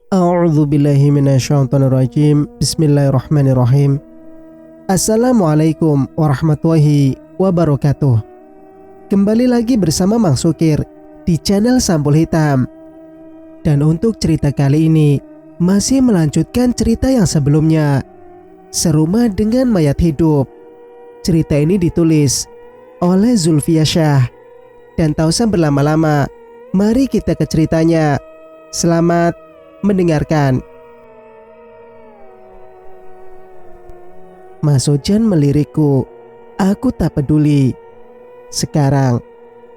A'udzu billahi minasyaitonir rajim. Bismillahirrahmanirrahim. Assalamualaikum warahmatullahi wabarakatuh. Kembali lagi bersama Mang Sukir di channel Sampul Hitam. Dan untuk cerita kali ini masih melanjutkan cerita yang sebelumnya, Serumah dengan Mayat Hidup. Cerita ini ditulis oleh Zulfia Syah. Dan tak usah berlama-lama, mari kita ke ceritanya. Selamat mendengarkan. Mas Ojan melirikku. Aku tak peduli. Sekarang,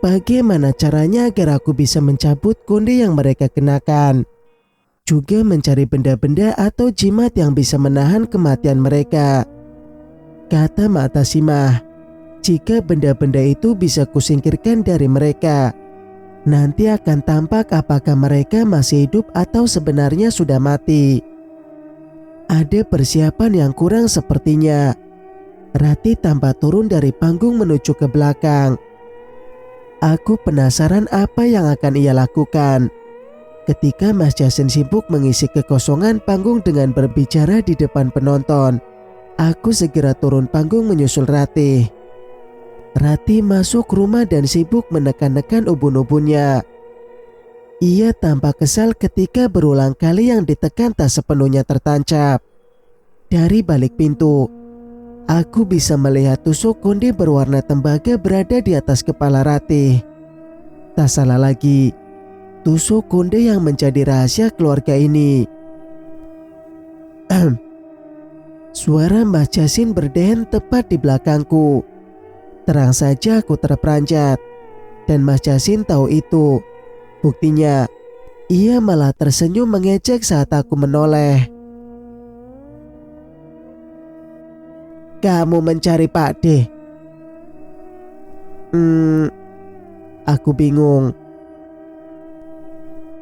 bagaimana caranya agar aku bisa mencabut konde yang mereka kenakan? Juga mencari benda-benda atau jimat yang bisa menahan kematian mereka. Kata Mak Tasimah, jika benda-benda itu bisa kusingkirkan dari mereka, nanti akan tampak apakah mereka masih hidup atau sebenarnya sudah mati. Ada persiapan yang kurang sepertinya. Rati tampak turun dari panggung menuju ke belakang. Aku penasaran apa yang akan ia lakukan. Ketika Mas Jasin sibuk mengisi kekosongan panggung dengan berbicara di depan penonton, aku segera turun panggung menyusul Rati. Rati masuk rumah dan sibuk menekan-nekan ubun-ubunnya. Ia tampak kesal ketika berulang kali yang ditekan tak sepenuhnya tertancap. Dari balik pintu, aku bisa melihat tusuk konde berwarna tembaga berada di atas kepala Rati. Tak salah lagi, tusuk konde yang menjadi rahasia keluarga ini. Suara Mbah Jasin berdehen tepat di belakangku. Terang saja aku terperanjat, dan Mas Jasin tahu itu. Buktinya, ia malah tersenyum mengejek saat aku menoleh. Kamu mencari Pak D? Aku bingung.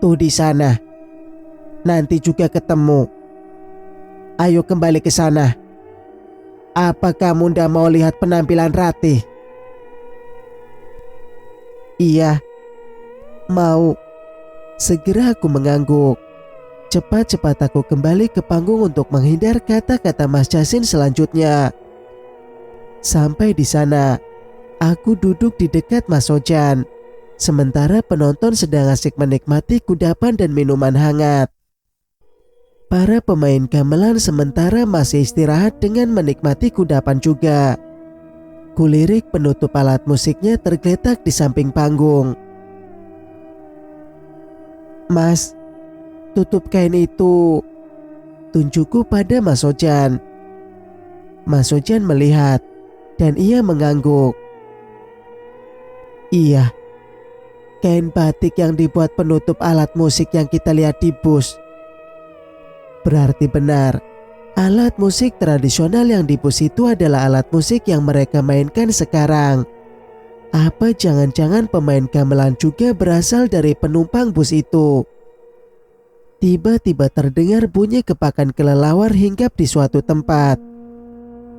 Tuh di sana, nanti juga ketemu. Ayo kembali ke sana. Apa kamu ndak mau lihat penampilan Rati? Iya, mau. Segera aku mengangguk. Cepat-cepat aku kembali ke panggung untuk menghindar kata-kata Mas Jasin selanjutnya. Sampai di sana, aku duduk di dekat Mas Ojan. Sementara penonton sedang asik menikmati kudapan dan minuman hangat. Para pemain gamelan sementara masih istirahat dengan menikmati kudapan juga. Kulirik penutup alat musiknya tergeletak di samping panggung. Mas, tutup kain itu. Tunjukku pada Mas Ojan. Mas Ojan melihat dan ia mengangguk. Iya, kain batik yang dibuat penutup alat musik yang kita lihat di bus. Berarti benar, alat musik tradisional yang di bus itu adalah alat musik yang mereka mainkan sekarang. Apa jangan-jangan pemain gamelan juga berasal dari penumpang bus itu? Tiba-tiba terdengar bunyi kepakan kelelawar hinggap di suatu tempat.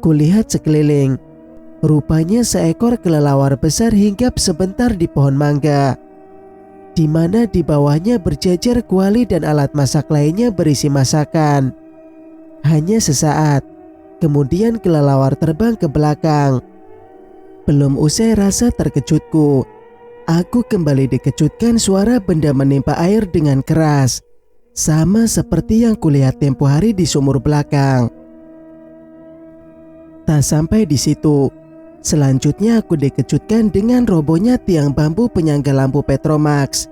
Kulihat sekeliling. Rupanya seekor kelelawar besar hinggap sebentar di pohon mangga, di mana di bawahnya berjajar kuali dan alat masak lainnya berisi masakan. Hanya sesaat, kemudian kelelawar terbang ke belakang. Belum usai rasa terkejutku, aku kembali dikejutkan suara benda menimpa air dengan keras, sama seperti yang kulihat tempo hari di sumur belakang. Tak sampai di situ, selanjutnya aku dikejutkan dengan robohnya tiang bambu penyangga lampu Petromax.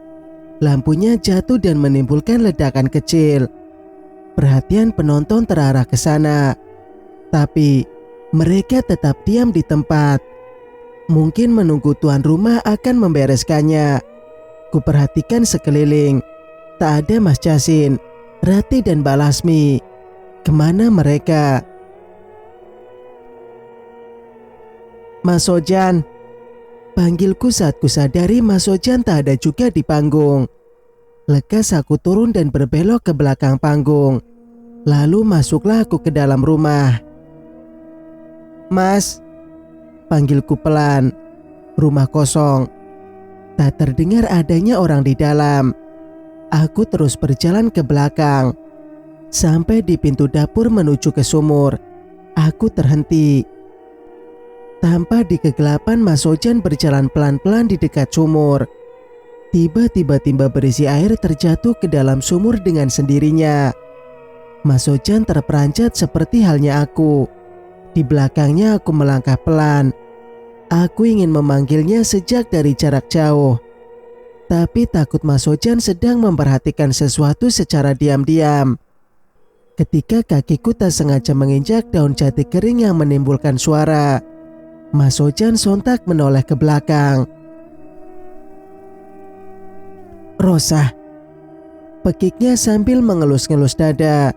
Lampunya jatuh dan menimbulkan ledakan kecil. Perhatian penonton terarah ke sana, tapi mereka tetap diam di tempat. Mungkin menunggu tuan rumah akan membereskannya. Kuperhatikan sekeliling. Tak ada Mas Jasin, Rati dan Mbak Lasmi. Kemana mereka? Mas Ojan, panggilku saat kusadari Mas Ojan tak ada juga di panggung. Lekas aku turun dan berbelok ke belakang panggung. Lalu masuklah aku ke dalam rumah. Mas, panggilku pelan. Rumah kosong. Tak terdengar adanya orang di dalam. Aku terus berjalan ke belakang. Sampai di pintu dapur menuju ke sumur, aku terhenti. Tanpa di kegelapan, Mas Ojan berjalan pelan-pelan di dekat sumur. Tiba-tiba timba berisi air terjatuh ke dalam sumur dengan sendirinya. Mas Ojan terperanjat seperti halnya aku. Di belakangnya aku melangkah pelan. Aku ingin memanggilnya sejak dari jarak jauh. Tapi takut Mas Ojan sedang memperhatikan sesuatu secara diam-diam. Ketika kakiku tak sengaja menginjak daun jati kering yang menimbulkan suara, Mas Ojan sontak menoleh ke belakang. "Rosa," pekiknya sambil mengelus-ngelus dada.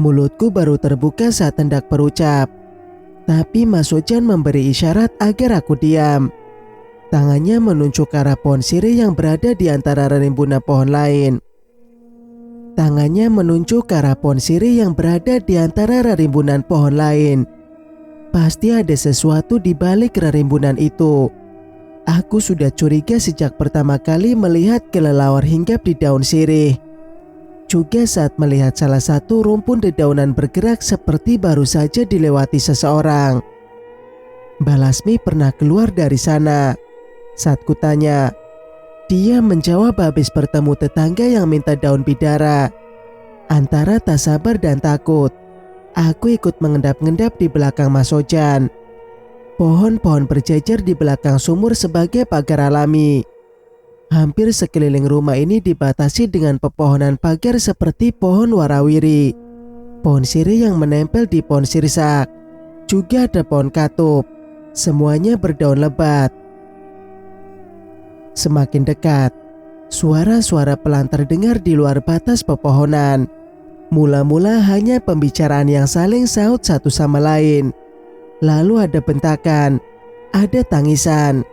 Mulutku baru terbuka saat hendak berucap, tapi Mas Ojan memberi isyarat agar aku diam. Tangannya menunjuk ke arah pohon sirih yang berada di antara rimbunan pohon lain. Tangannya menunjuk ke arah pohon sirih yang berada di antara rimbunan pohon lain. Pasti ada sesuatu di balik rimbunan itu. Aku sudah curiga sejak pertama kali melihat kelelawar hinggap di daun sirih. Juga saat melihat salah satu rumpun dedaunan bergerak seperti baru saja dilewati seseorang. Balasmi pernah keluar dari sana. Saat kutanya, dia menjawab habis bertemu tetangga yang minta daun bidara. Antara tak sabar dan takut, aku ikut mengendap-ngendap di belakang Mas Ojan. Pohon-pohon berjejer di belakang sumur sebagai pagar alami. Hampir sekeliling rumah ini dibatasi dengan pepohonan pagar seperti pohon warawiri, pohon sirih yang menempel di pohon sirsak, juga ada pohon katup. Semuanya berdaun lebat. Semakin dekat, suara-suara pelan terdengar di luar batas pepohonan. Mula-mula hanya pembicaraan yang saling saut satu sama lain. Lalu ada bentakan, ada tangisan.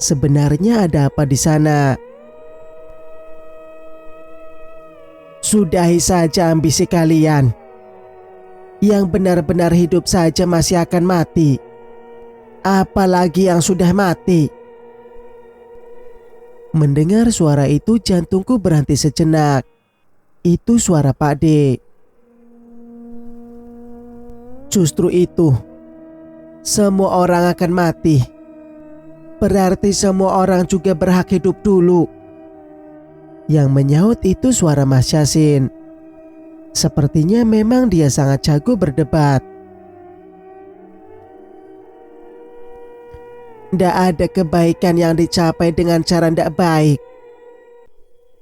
Sebenarnya ada apa di sana? "Sudahi saja ambisi kalian. Yang benar-benar hidup saja masih akan mati. Apalagi yang sudah mati." Mendengar suara itu jantungku berhenti sejenak. Itu suara Pak D. "Justru itu. Semua orang akan mati. Berarti semua orang juga berhak hidup dulu." Yang menyaut itu suara Mas Yasin. Sepertinya memang dia sangat jago berdebat. "Ndak ada kebaikan yang dicapai dengan cara ndak baik.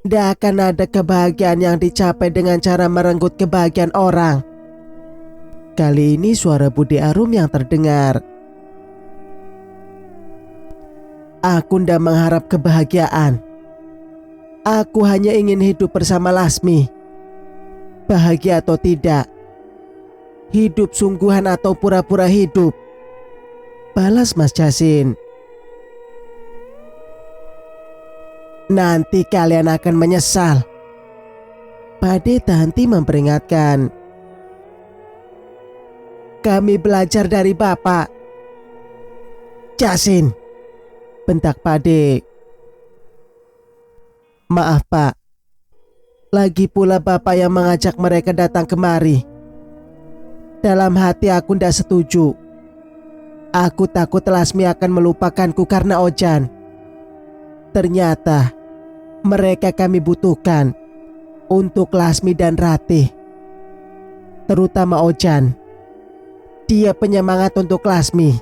Ndak akan ada kebahagiaan yang dicapai dengan cara merenggut kebahagiaan orang." Kali ini suara Bude Arum yang terdengar. "Aku ndak mengharap kebahagiaan. Aku hanya ingin hidup bersama Lasmi. Bahagia atau tidak, hidup sungguhan atau pura-pura hidup," balas Mas Yasin. "Nanti kalian akan menyesal." Pade tak henti memperingatkan. "Kami belajar dari Bapak." "Yasin," bentak Pade. "Maaf Pak, lagi pula Bapak yang mengajak mereka datang kemari. Dalam hati aku tidak setuju. Aku takut Lasmi akan melupakanku karena Ojan. Ternyata mereka kami butuhkan untuk Lasmi dan Ratih. Terutama Ojan. Dia penyemangat untuk Lasmi.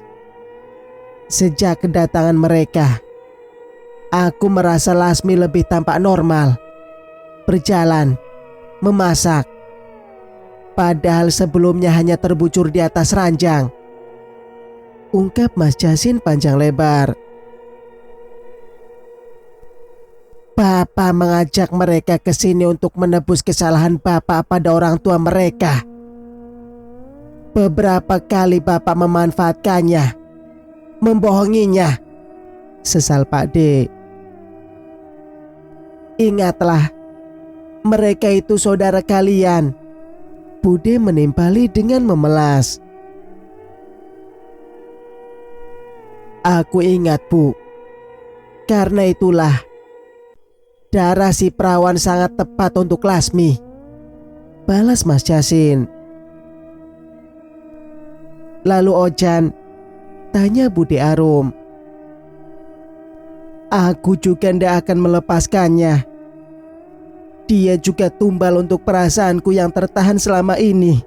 Sejak kedatangan mereka, aku merasa Lasmi lebih tampak normal. Berjalan, memasak. Padahal sebelumnya hanya terbujur di atas ranjang," ungkap Mas Yasin panjang lebar. "Bapak mengajak mereka ke sini untuk menebus kesalahan Bapak pada orang tua mereka. Beberapa kali Bapak memanfaatkannya, membohonginya," sesal Pak D. "Ingatlah, mereka itu saudara kalian," Bude menimpali dengan memelas. "Aku ingat Bu. Karena itulah Darah si perawan sangat tepat untuk Lasmi, balas Mas Yasin. Lalu Ojan, tanya Bude Arum. Aku juga ndak akan melepaskannya. Dia juga tumbal untuk perasaanku yang tertahan selama ini.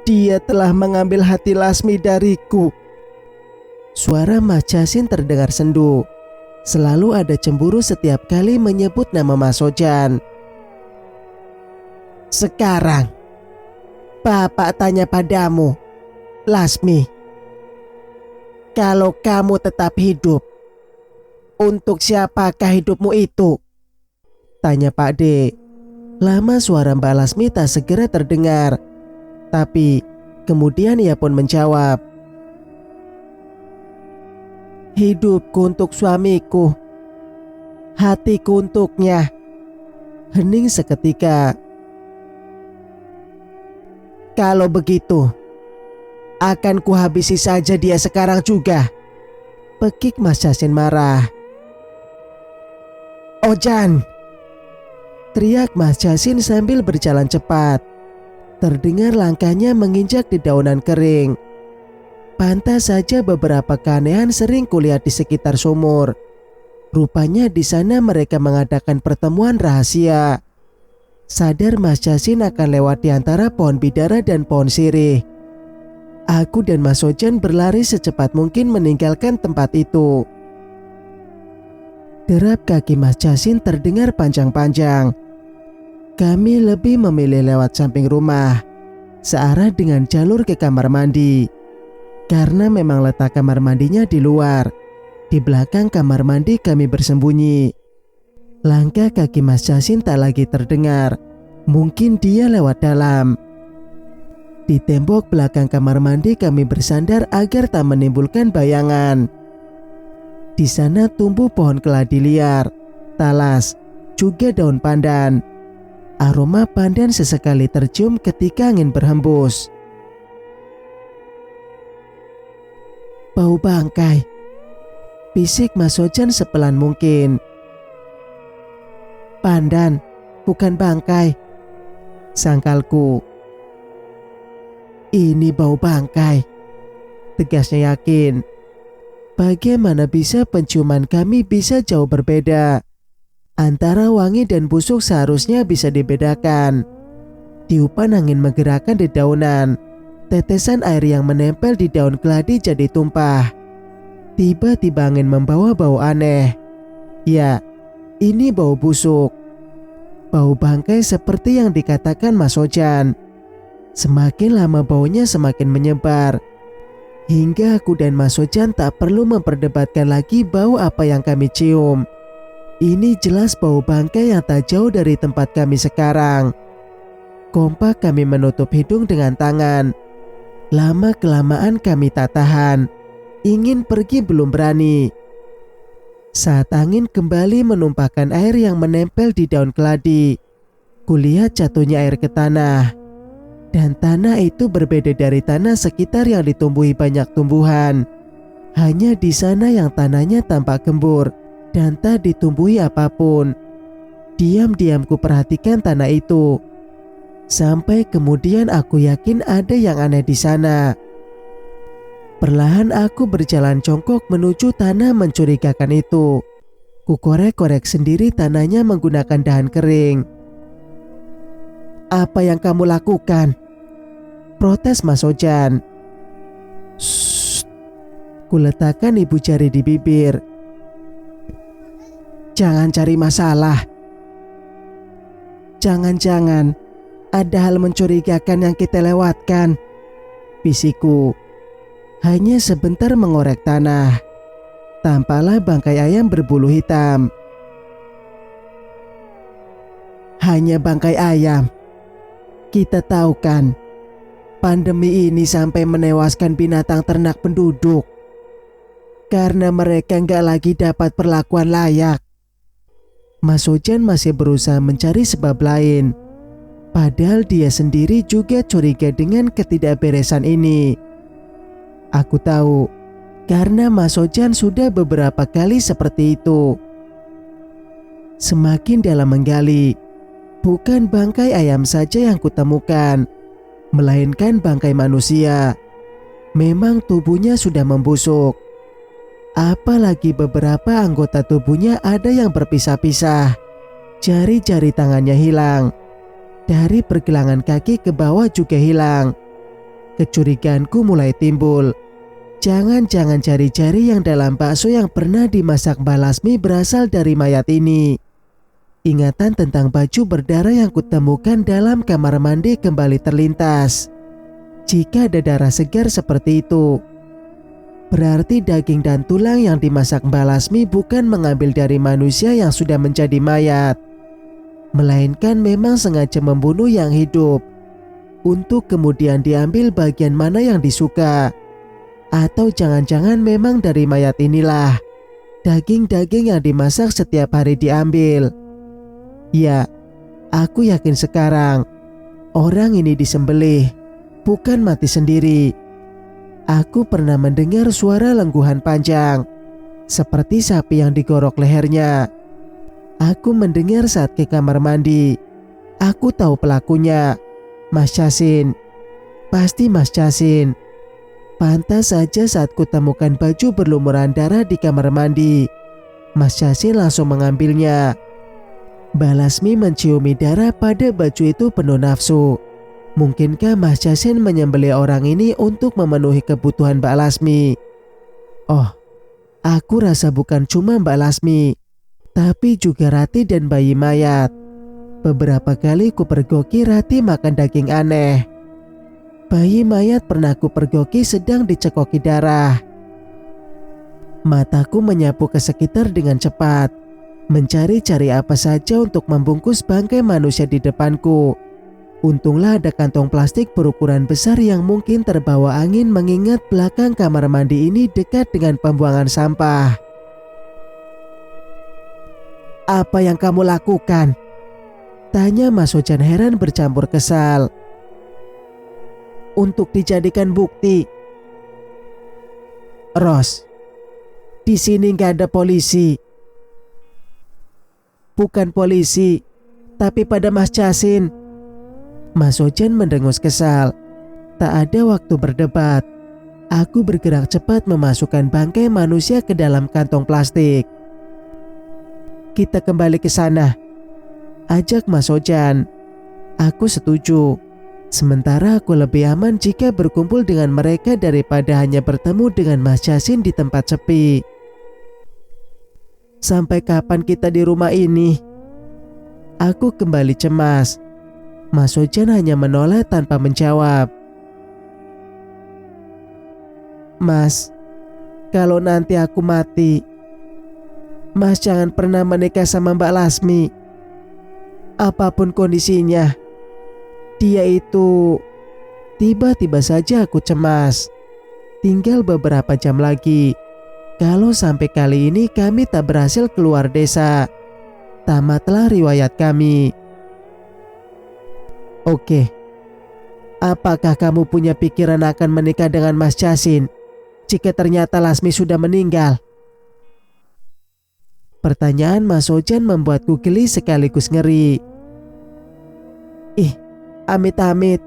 Dia telah mengambil hati Lasmi dariku. Suara Mas Yasin terdengar sendu. Selalu ada cemburu setiap kali menyebut nama Mas Ojan. Sekarang, Bapak tanya padamu, Lasmi. Kalau kamu tetap hidup, untuk siapakah hidupmu itu? Tanya Pak D. Lama suara Mbak Lasmi tak segera terdengar. Tapi kemudian ia pun menjawab. Hidupku untuk suamiku, hatiku untuknya. Hening seketika. Kalau begitu, akan kuhabisi saja dia sekarang juga, pekik Mas Yasin marah. Ojan, teriak Mas Yasin sambil berjalan cepat. Terdengar langkahnya menginjak di daunan kering. Pantas saja beberapa keanehan sering kulihat di sekitar sumur. Rupanya di sana mereka mengadakan pertemuan rahasia. Sadar Mas Yasin akan lewat di antara pohon bidara dan pohon sirih. Aku dan Mas Ojan berlari secepat mungkin meninggalkan tempat itu. Derap kaki Mas Yasin terdengar panjang-panjang. Kami lebih memilih lewat samping rumah, searah dengan jalur ke kamar mandi. Karena memang letak kamar mandinya di luar. Di belakang kamar mandi kami bersembunyi. Langkah kaki Mas Yasin tak lagi terdengar. Mungkin dia lewat dalam. Di tembok belakang kamar mandi kami bersandar agar tak menimbulkan bayangan. Di sana tumbuh pohon keladi liar, talas, juga daun pandan. Aroma pandan sesekali tercium ketika angin berhembus. Bau bangkai, bisik Mas Ojan sepelan mungkin. Pandan, bukan bangkai, sangkalku. Ini bau bangkai, tegasnya yakin. Bagaimana bisa penciuman kami bisa jauh berbeda? Antara wangi dan busuk seharusnya bisa dibedakan. Tiupan angin menggerakkan dedaunan. Tetesan air yang menempel di daun keladi jadi tumpah. Tiba-tiba angin membawa bau aneh. Ya, ini bau busuk. Bau bangkai seperti yang dikatakan Mas Ojan. Semakin lama baunya semakin menyebar. Hingga aku dan Mas Ojan tak perlu memperdebatkan lagi bau apa yang kami cium. Ini jelas bau bangkai yang tak jauh dari tempat kami sekarang. Kompak kami menutup hidung dengan tangan. Lama-kelamaan kami tak tahan. Ingin pergi belum berani. Saat angin kembali menumpahkan air yang menempel di daun keladi, kulihat jatuhnya air ke tanah. Dan tanah itu berbeda dari tanah sekitar yang ditumbuhi banyak tumbuhan. Hanya di sana yang tanahnya tampak gembur dan tak ditumbuhi apapun. Diam-diam ku perhatikan tanah itu. Sampai kemudian aku yakin ada yang aneh di sana. Perlahan aku berjalan jongkok menuju tanah mencurigakan itu. Ku korek-korek sendiri tanahnya menggunakan dahan kering. Apa yang kamu lakukan? Protes Mas Ojan. Shh. Ku letakkan ibu jari di bibir. Jangan cari masalah. Jangan-jangan ada hal mencurigakan yang kita lewatkan, bisikku. Hanya sebentar mengorek tanah. Tampaklah bangkai ayam berbulu hitam. Hanya bangkai ayam. Kita tahu kan, pandemi ini sampai menewaskan binatang ternak penduduk. Karena mereka nggak lagi dapat perlakuan layak. Mas Ojan masih berusaha mencari sebab lain. Padahal dia sendiri juga curiga dengan ketidakberesan ini. Aku tahu, karena Mas Ojan sudah beberapa kali seperti itu. Semakin dalam menggali, bukan bangkai ayam saja yang kutemukan, melainkan bangkai manusia. Memang tubuhnya sudah membusuk. Apalagi beberapa anggota tubuhnya ada yang berpisah-pisah. Jari-jari tangannya hilang. Dari pergelangan kaki ke bawah juga hilang. Kecurigaanku mulai timbul. Jangan-jangan jari-jari yang dalam bakso yang pernah dimasak Mbak Lasmi berasal dari mayat ini. Ingatan tentang baju berdarah yang kutemukan dalam kamar mandi kembali terlintas. Jika ada darah segar seperti itu, berarti daging dan tulang yang dimasak Mbak Lasmi bukan mengambil dari manusia yang sudah menjadi mayat, melainkan memang sengaja membunuh yang hidup, untuk kemudian diambil bagian mana yang disuka. Atau jangan-jangan memang dari mayat inilah daging-daging yang dimasak setiap hari diambil. Ya, aku yakin sekarang orang ini disembelih, bukan mati sendiri. Aku pernah mendengar suara lengguhan panjang, seperti sapi yang digorok lehernya. Aku mendengar saat ke kamar mandi. Aku tahu pelakunya, Mas Yasin. Pasti Mas Yasin. Pantas saja saat kutemukan baju berlumuran darah di kamar mandi, Mas Yasin langsung mengambilnya. Mbak Lasmi menciumi darah pada baju itu penuh nafsu. Mungkinkah Mas Yasin menyembelih orang ini untuk memenuhi kebutuhan Mbak Lasmi? Oh, aku rasa bukan cuma Mbak Lasmi, tapi juga Rati dan bayi mayat. Beberapa kali kupergoki Rati makan daging aneh. Bayi mayat pernah kupergoki sedang dicekoki darah. Mataku menyapu ke sekitar dengan cepat, mencari-cari apa saja untuk membungkus bangkai manusia di depanku. Untunglah ada kantong plastik berukuran besar yang mungkin terbawa angin mengingat belakang kamar mandi ini dekat dengan pembuangan sampah. "Apa yang kamu lakukan?" tanya Mas Ojan heran bercampur kesal. "Untuk dijadikan bukti." "Ros, di sini nggak ada polisi." "Bukan polisi, tapi pada Mas Yasin." Mas Ojan mendengus kesal. Tak ada waktu berdebat. Aku bergerak cepat memasukkan bangkai manusia ke dalam kantong plastik. "Kita kembali ke sana," ajak Mas Ojan. Aku setuju. Sementara aku lebih aman jika berkumpul dengan mereka daripada hanya bertemu dengan Mas Yasin di tempat sepi. "Sampai kapan kita di rumah ini?" Aku kembali cemas. Mas Ojan hanya menoleh tanpa menjawab. "Mas, kalau nanti aku mati, Mas jangan pernah menikah sama Mbak Lasmi. Apapun kondisinya, dia itu..." Tiba-tiba saja aku cemas. Tinggal beberapa jam lagi. Kalau sampai kali ini kami tak berhasil keluar desa, tamatlah riwayat kami. "Oke, apakah kamu punya pikiran akan menikah dengan Mas Yasin jika ternyata Lasmi sudah meninggal?" Pertanyaan Mas Ojan membuatku geli sekaligus ngeri. "Ih, amit-amit,"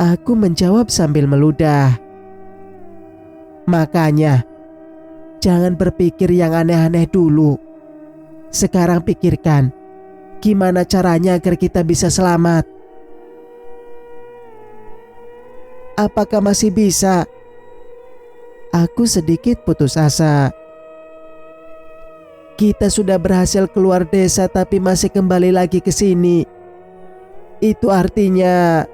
aku menjawab sambil meludah. "Makanya, jangan berpikir yang aneh-aneh dulu. Sekarang pikirkan, gimana caranya agar kita bisa selamat." "Apakah masih bisa?" Aku sedikit putus asa. "Kita sudah berhasil keluar desa tapi masih kembali lagi ke sini. Itu artinya..."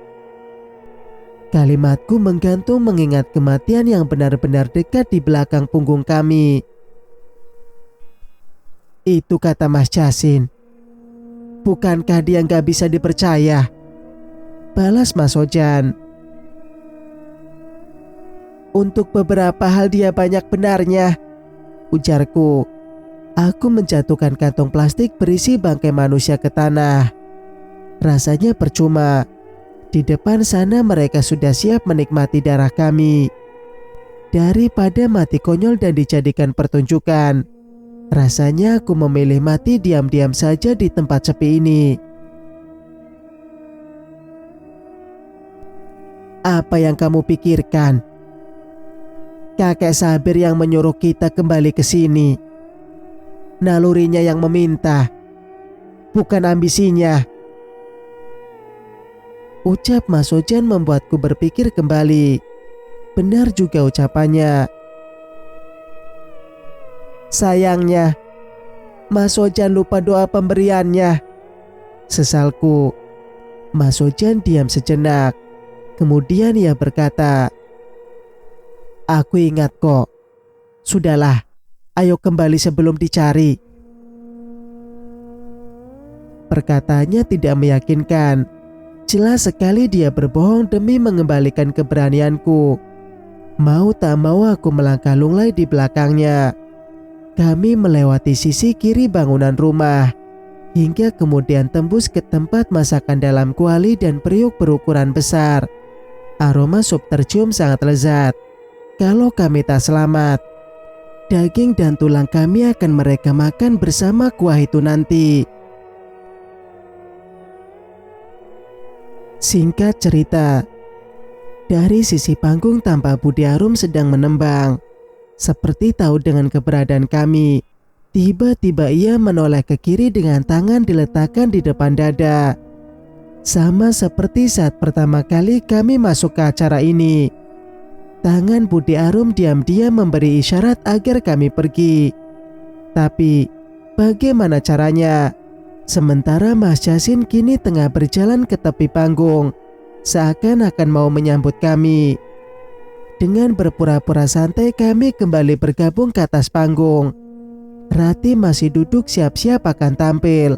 Kalimatku menggantung mengingat kematian yang benar-benar dekat di belakang punggung kami. "Itu kata Mas Yasin. Bukankah dia nggak bisa dipercaya?" balas Mas Ojan. "Untuk beberapa hal dia banyak benarnya," ujarku. Aku menjatuhkan kantong plastik berisi bangkai manusia ke tanah. Rasanya percuma. Di depan sana mereka sudah siap menikmati darah kami. Daripada mati konyol dan dijadikan pertunjukan, Rasanya aku memilih mati diam-diam saja di tempat sepi ini. Apa yang kamu pikirkan? Kakek Sabir yang menyuruh kita kembali ke sini. Nalurinya yang meminta, bukan ambisinya. Ucap Mas Ojan membuatku berpikir kembali. Benar juga ucapannya. Sayangnya, Mas Ojan lupa doa pemberiannya. Sesalku. Mas Ojan diam sejenak. Kemudian ia berkata, aku ingat kok. Sudahlah, ayo kembali sebelum dicari. Perkataannya tidak meyakinkan. Jelas sekali dia berbohong demi mengembalikan keberanianku. Mau tak mau aku melangkah lunglai di belakangnya. Kami melewati sisi kiri bangunan rumah, hingga kemudian tembus ke tempat masakan dalam kuali dan periuk berukuran besar. Aroma sup tercium sangat lezat. Kalau kami tak selamat, daging dan tulang kami akan mereka makan bersama kuah itu nanti. Singkat cerita, dari sisi panggung tampak Budi Arum sedang menembang. Seperti tahu dengan keberadaan kami, tiba-tiba ia menoleh ke kiri dengan tangan diletakkan di depan dada. Sama seperti saat pertama kali kami masuk ke acara ini. Tangan Budi Arum diam-diam memberi isyarat agar kami pergi. Tapi, bagaimana caranya? Sementara Mas Yasin kini tengah berjalan ke tepi panggung, seakan-akan mau menyambut kami. Dengan berpura-pura santai kami kembali bergabung ke atas panggung. Rati masih duduk siap-siap akan tampil.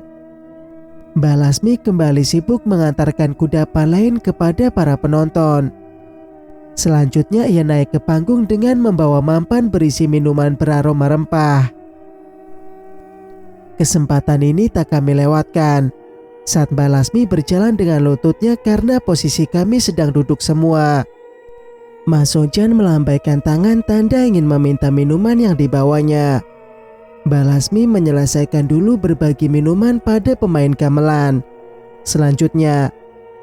Mbak Lasmi kembali sibuk mengantarkan kudapan lain kepada para penonton. Selanjutnya ia naik ke panggung dengan membawa mampan berisi minuman beraroma rempah. Kesempatan ini tak kami lewatkan. Saat Mbak Lasmi berjalan dengan lututnya karena posisi kami sedang duduk semua. Mas Ojan melambaikan tangan tanda ingin meminta minuman yang dibawanya. Mbak Lasmi menyelesaikan dulu berbagi minuman pada pemain gamelan. Selanjutnya,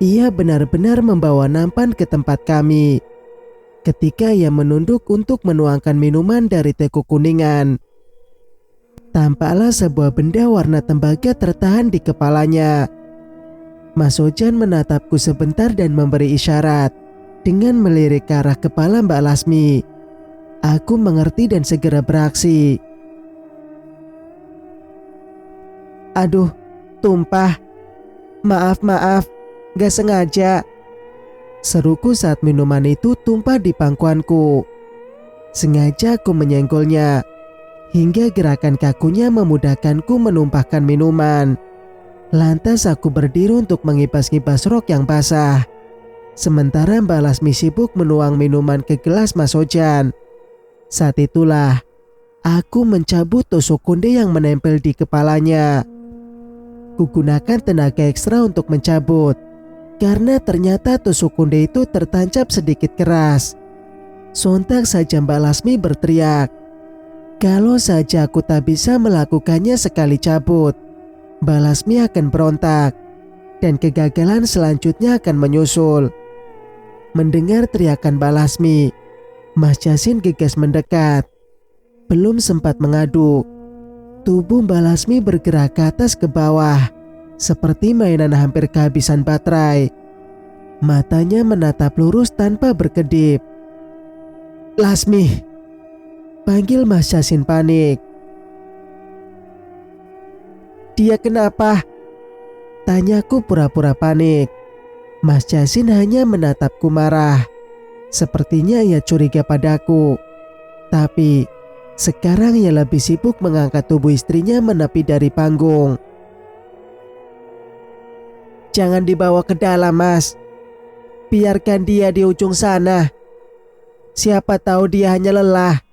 ia benar-benar membawa nampan ke tempat kami. Ketika ia menunduk untuk menuangkan minuman dari teko kuningan, tampaklah sebuah benda warna tembaga tertahan di kepalanya. Mas Ojan menatapku sebentar dan memberi isyarat dengan melirik ke arah kepala Mbak Lasmi. Aku mengerti dan segera beraksi. Aduh, tumpah. Maaf, gak sengaja. Seruku saat minuman itu tumpah di pangkuanku. Sengaja aku menyenggolnya, hingga gerakan kakunya memudahkanku menumpahkan minuman. Lantas aku berdiri untuk mengipas-ngipas rok yang basah. Sementara Mbak Lasmi sibuk menuang minuman ke gelas Mas Ojan. Saat itulah aku mencabut tusuk konde yang menempel di kepalanya. Kugunakan tenaga ekstra untuk mencabut, karena ternyata tusuk konde itu tertancap sedikit keras. Sontak saja Mbak Lasmi berteriak. Kalau saja aku tak bisa melakukannya sekali cabut, Mbak Lasmi akan berontak, dan kegagalan selanjutnya akan menyusul. Mendengar teriakan Mbak Lasmi, Mas Yasin gegas mendekat. Belum sempat mengadu, tubuh Mbak Lasmi bergerak ke atas ke bawah, seperti mainan hampir kehabisan baterai. Matanya menatap lurus tanpa berkedip. Lasmi, panggil Mas Yasin panik. Dia kenapa? Tanyaku pura-pura panik. Mas Yasin hanya menatapku marah. Sepertinya ia curiga padaku. Tapi sekarang ia lebih sibuk mengangkat tubuh istrinya menepi dari panggung. Jangan dibawa ke dalam, Mas. Biarkan dia di ujung sana. Siapa tahu dia hanya lelah.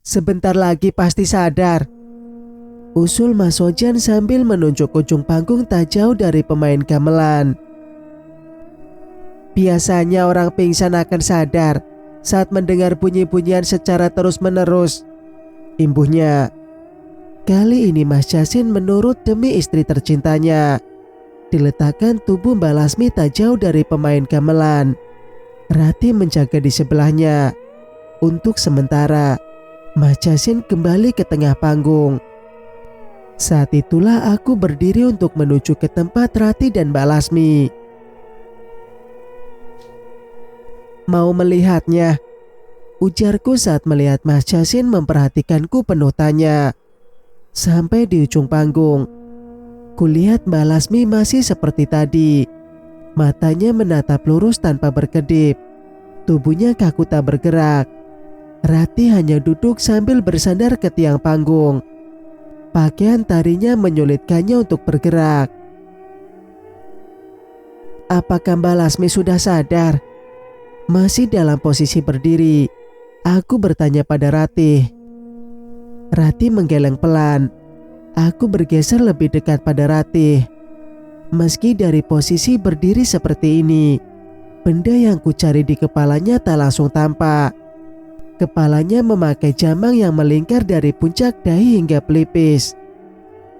Sebentar lagi pasti sadar. Usul Mas Ojan sambil menunjuk ujung panggung tak jauh dari pemain gamelan. Biasanya orang pingsan akan sadar saat mendengar bunyi-bunyian secara terus-menerus. Imbuhnya. Kali ini Mas Jasin menurut demi istri tercintanya. Diletakkan tubuh Mbak Lasmi tak jauh dari pemain gamelan. Rati menjaga di sebelahnya. Untuk sementara, Mas Jasin kembali ke tengah panggung. Saat itulah aku berdiri untuk menuju ke tempat Rati dan Mbak Lasmi. "Mau melihatnya?" ujarku saat melihat Mas Jasin memperhatikanku penuh tanya. Sampai di ujung panggung, kulihat Mbak Lasmi masih seperti tadi. Matanya menatap lurus tanpa berkedip. Tubuhnya kaku tak bergerak. Rati hanya duduk sambil bersandar ke tiang panggung. Pakaian tarinya menyulitkannya untuk bergerak. "Apakah Mbak Lasmi sudah sadar?" Masih dalam posisi berdiri, aku bertanya pada Rati. Rati menggeleng pelan. Aku bergeser lebih dekat pada Rati. Meski dari posisi berdiri seperti ini, benda yang kucari di kepalanya tak langsung tampak. Kepalanya memakai jamang yang melingkar dari puncak dahi hingga pelipis.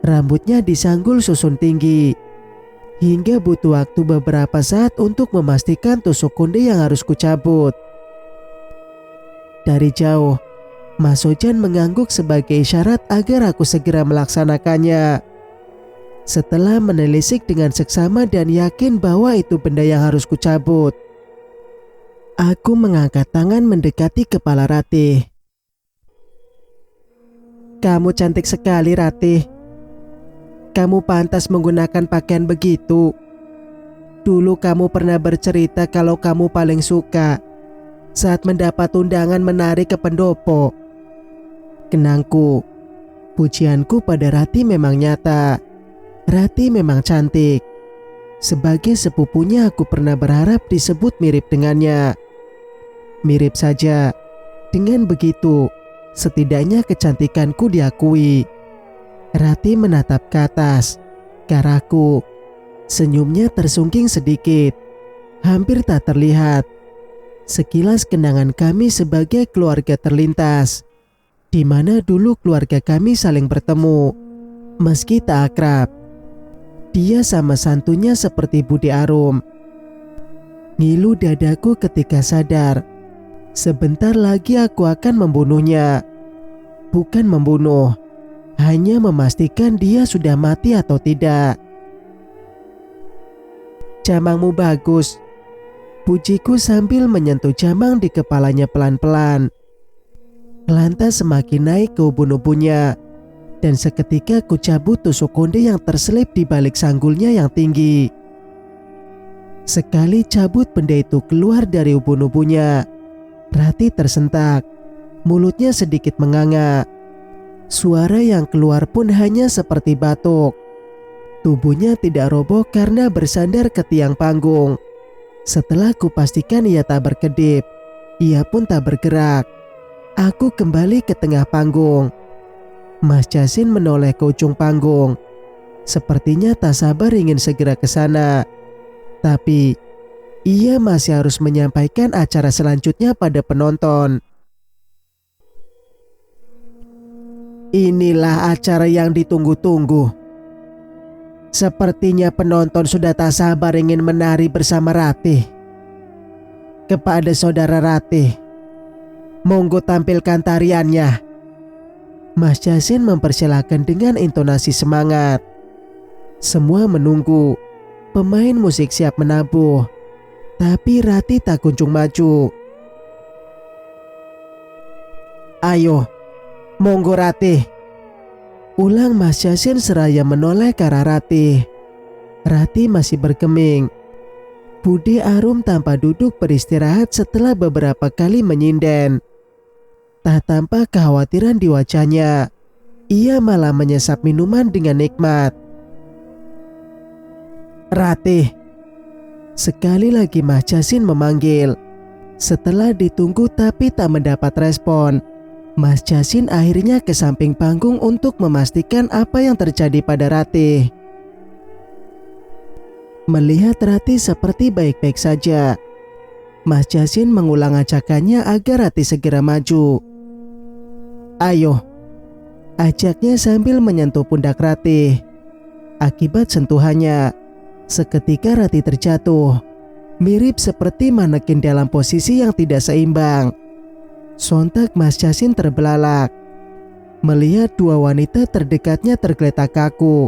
Rambutnya disanggul susun tinggi. Hingga butuh waktu beberapa saat untuk memastikan tusuk konde yang harus kucabut. Dari jauh, Mas Ojan mengangguk sebagai isyarat agar aku segera melaksanakannya. Setelah menelisik dengan seksama dan yakin bahwa itu benda yang harus kucabut, aku mengangkat tangan mendekati kepala Ratih. "Kamu cantik sekali, Ratih. Kamu pantas menggunakan pakaian begitu. Dulu kamu pernah bercerita kalau kamu paling suka saat mendapat undangan menari ke pendopo." Kenangku, pujianku pada Rati memang nyata. Rati memang cantik. Sebagai sepupunya aku pernah berharap disebut mirip dengannya. Mirip saja. Dengan begitu, setidaknya kecantikanku diakui. Rati menatap ke atas, ke arahku. Senyumnya tersungging sedikit, hampir tak terlihat. Sekilas kenangan kami sebagai keluarga terlintas, di mana dulu keluarga kami saling bertemu, meski tak akrab. Dia sama santunya seperti Budi Arum. Ngilu dadaku ketika sadar, sebentar lagi aku akan membunuhnya. Bukan membunuh, hanya memastikan dia sudah mati atau tidak. "Jamangmu bagus," pujiku sambil menyentuh jamang di kepalanya pelan-pelan. Lantas semakin naik ke ubun-ubunnya, dan seketika ku cabut tusuk konde yang terselip di balik sanggulnya yang tinggi. Sekali cabut benda itu keluar dari ubun-ubunnya, Rati tersentak, mulutnya sedikit menganga. Suara yang keluar pun hanya seperti batuk. Tubuhnya tidak roboh karena bersandar ke tiang panggung. Setelah kupastikan ia tak berkedip, ia pun tak bergerak. Aku kembali ke tengah panggung. Mas Jasin menoleh ke ujung panggung. Sepertinya tak sabar ingin segera ke sana. Tapi ia masih harus menyampaikan acara selanjutnya pada penonton. "Inilah acara yang ditunggu-tunggu. Sepertinya penonton sudah tak sabar ingin menari bersama Ratih. Kepada saudara Ratih, monggo tampilkan tariannya." Mas Jasin mempersilahkan dengan intonasi semangat. Semua menunggu. Pemain musik siap menabuh, tapi Rati tak kunjung maju. "Ayo, monggo Ratih," ulang Mas Jasin seraya menoleh ke arah Rati. Rati masih bergeming. Budi Arum tanpa duduk beristirahat setelah beberapa kali menyinden. Tak tampak kekhawatiran di wajahnya. Ia malah menyesap minuman dengan nikmat. "Ratih." Sekali lagi Mas Jasin memanggil. Setelah ditunggu tapi tak mendapat respon, Mas Jasin akhirnya ke samping panggung untuk memastikan apa yang terjadi pada Ratih. Melihat Ratih seperti baik-baik saja, Mas Jasin mengulang ajakannya agar Ratih segera maju. "Ayo, ajaknya sambil menyentuh pundak Ratih. Akibat sentuhannya, seketika Ratih terjatuh, mirip seperti manekin dalam posisi yang tidak seimbang. Sontak Mas Yasin terbelalak. Melihat dua wanita terdekatnya tergeletak kaku,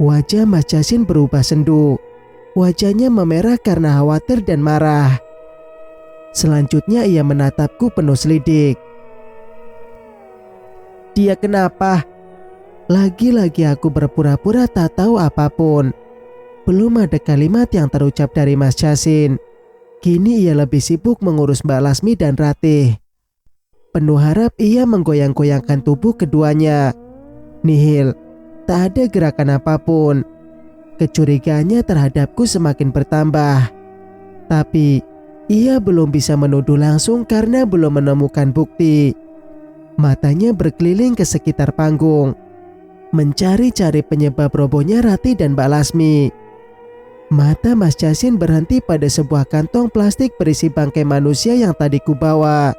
wajah Mas Yasin berubah sendu. Wajahnya memerah karena khawatir dan marah. Selanjutnya ia menatapku penuh selidik. "Dia kenapa?" Lagi-lagi aku berpura-pura tak tahu apapun. Belum ada kalimat yang terucap dari Mas Yasin. Kini ia lebih sibuk mengurus Mbak Lasmi dan Ratih. Penuh harap ia menggoyang-goyangkan tubuh keduanya. Nihil, tak ada gerakan apapun. Kecurigaannya terhadapku semakin bertambah. Tapi ia belum bisa menuduh langsung karena belum menemukan bukti. Matanya berkeliling ke sekitar panggung, mencari-cari penyebab robohnya Ratih dan Mbak Lasmi. Mata Mas Yasin berhenti pada sebuah kantong plastik berisi bangkai manusia yang tadi kubawa.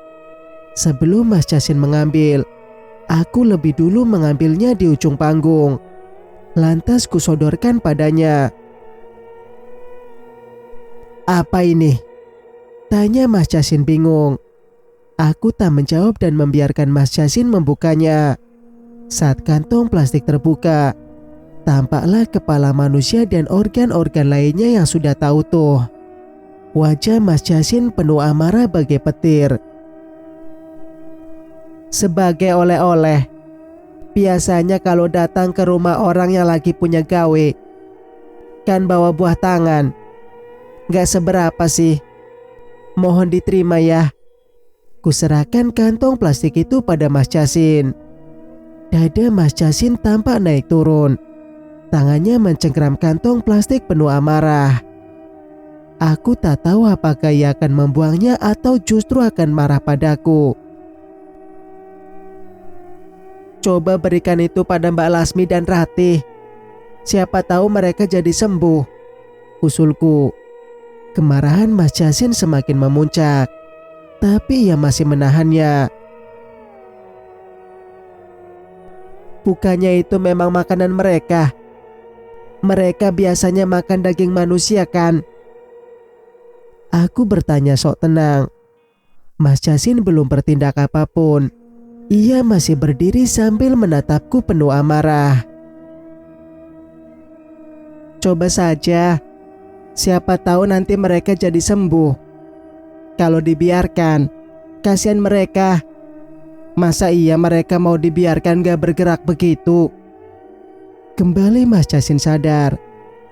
Sebelum Mas Yasin mengambil, aku lebih dulu mengambilnya di ujung panggung. Lantas kusodorkan padanya. "Apa ini?" tanya Mas Yasin bingung. Aku tak menjawab dan membiarkan Mas Yasin membukanya. Saat kantong plastik terbuka, tampaklah kepala manusia dan organ-organ lainnya yang sudah tak utuh. Wajah Mas Yasin penuh amarah bagai petir. "Sebagai oleh-oleh. Biasanya kalau datang ke rumah orang yang lagi punya gawe, kan bawa buah tangan. Gak seberapa sih. Mohon diterima ya." Kuserahkan kantong plastik itu pada Mas Yasin. Dada Mas Yasin tampak naik turun. Tangannya mencengkram kantong plastik penuh amarah. Aku tak tahu apakah ia akan membuangnya atau justru akan marah padaku. "Coba berikan itu pada Mbak Lasmi dan Ratih. Siapa tahu mereka jadi sembuh," usulku. Kemarahan Mas Yasin semakin memuncak, tapi ia masih menahannya. "Bukannya itu memang makanan mereka? Mereka biasanya makan daging manusia kan?" Aku bertanya sok tenang. Mas Yasin belum bertindak apapun. Ia masih berdiri sambil menatapku penuh amarah. "Coba saja. Siapa tahu nanti mereka jadi sembuh. Kalau dibiarkan, kasihan mereka. Masa iya mereka mau dibiarkan gak bergerak begitu?" Kembali Mas Yasin sadar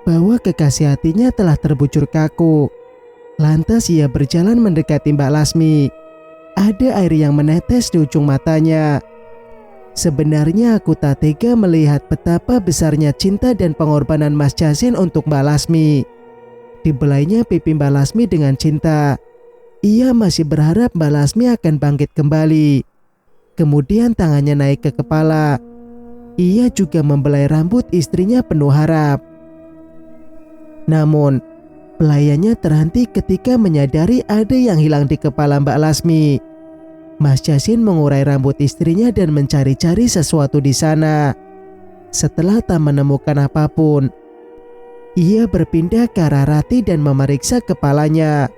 bahwa kekasih hatinya telah terbujur kaku. Lantas ia berjalan mendekati Mbak Lasmi. Ada air yang menetes di ujung matanya. Sebenarnya aku tak tega melihat betapa besarnya cinta dan pengorbanan Mas Yasin untuk Mbak Lasmi. Dibelainya pipi Mbak Lasmi dengan cinta. Ia masih berharap Mbak Lasmi akan bangkit kembali. Kemudian tangannya naik ke kepala. Ia juga membelai rambut istrinya penuh harap. Namun pelayannya terhenti ketika menyadari ada yang hilang di kepala Mbak Lasmi. Mas Yasin mengurai rambut istrinya dan mencari-cari sesuatu di sana. Setelah tak menemukan apapun, ia berpindah ke arah Ratih dan memeriksa kepalanya.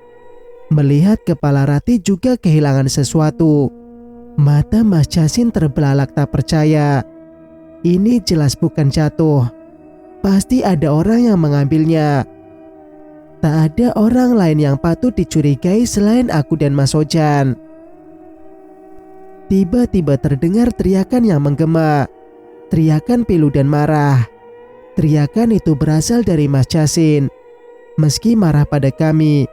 Melihat kepala Ratih juga kehilangan sesuatu. Mata Mas Yasin terbelalak tak percaya. Ini jelas bukan jatuh. Pasti ada orang yang mengambilnya. Tak ada orang lain yang patut dicurigai selain aku dan Mas Ojan. Tiba-tiba terdengar teriakan yang menggema. Teriakan pilu dan marah. Teriakan itu berasal dari Mas Yasin. Meski marah pada kami,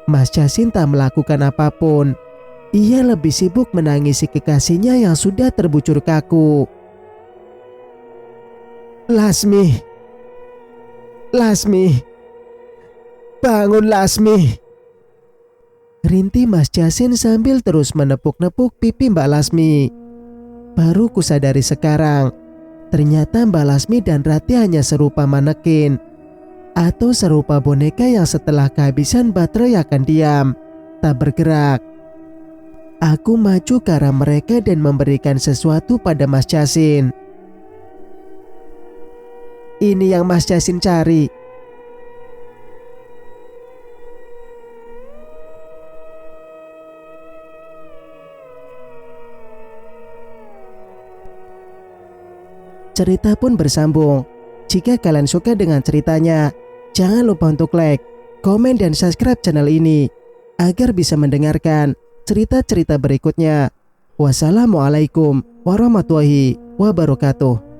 Mas Yasin tak melakukan apapun. Ia lebih sibuk menangisi kekasihnya yang sudah terbujur kaku. "Lasmi, Lasmi, bangun Lasmi!" Rintih Mas Yasin sambil terus menepuk-nepuk pipi Mbak Lasmi. Baru kusadari sekarang, ternyata Mbak Lasmi dan Ratih hanya serupa manekin atau serupa boneka yang setelah kehabisan baterai akan diam, tak bergerak. Aku maju ke arah mereka dan memberikan sesuatu pada Mas Jasin. Ini yang Mas Jasin cari. Cerita pun bersambung. Jika kalian suka dengan ceritanya, jangan lupa untuk like, komen, dan subscribe channel ini agar bisa mendengarkan cerita-cerita berikutnya. Wassalamualaikum warahmatullahi wabarakatuh.